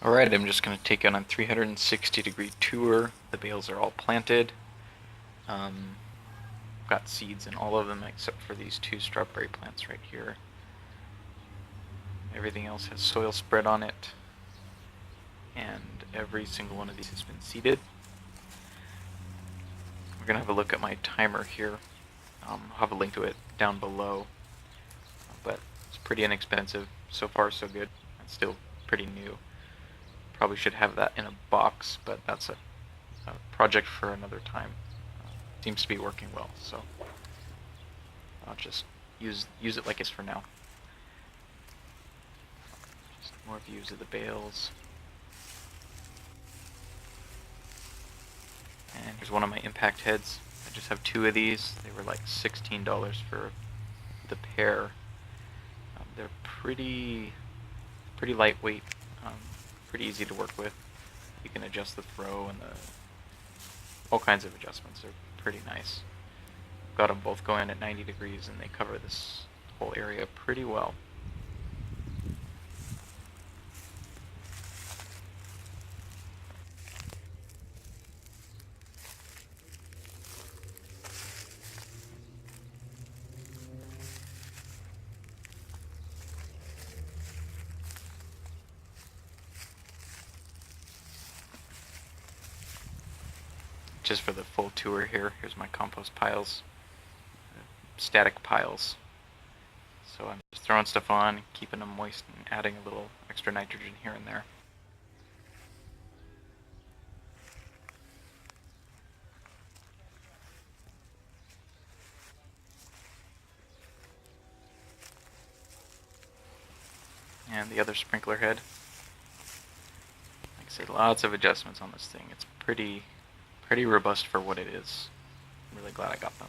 Alright, I'm just going to take you on a 360-degree tour. The bales are all planted. Got seeds in all of them except for these two strawberry plants right here. Everything else has soil spread on it, and every single one of these has been seeded. We're going to have a look at my timer here. I'll have a link to it down below, but it's pretty inexpensive. So far so good. It's still pretty new. Probably should have that in a box, but that's a project for another time. Seems to be working well, so I'll just use it like it's for now. Just more views of the bales. And here's one of my impact heads. I just have two of these. They were like $16 for the pair. They're pretty lightweight, pretty easy to work with. You can adjust the throw and all kinds of adjustments. They're pretty nice. Got them both going at 90 degrees and they cover this whole area pretty well. Just for the full tour here, here's my compost piles, static piles. So I'm just throwing stuff on, keeping them moist and adding a little extra nitrogen here and there. And the other sprinkler head. Like I said, lots of adjustments on this thing. It's pretty robust for what it is. I'm really glad I got them.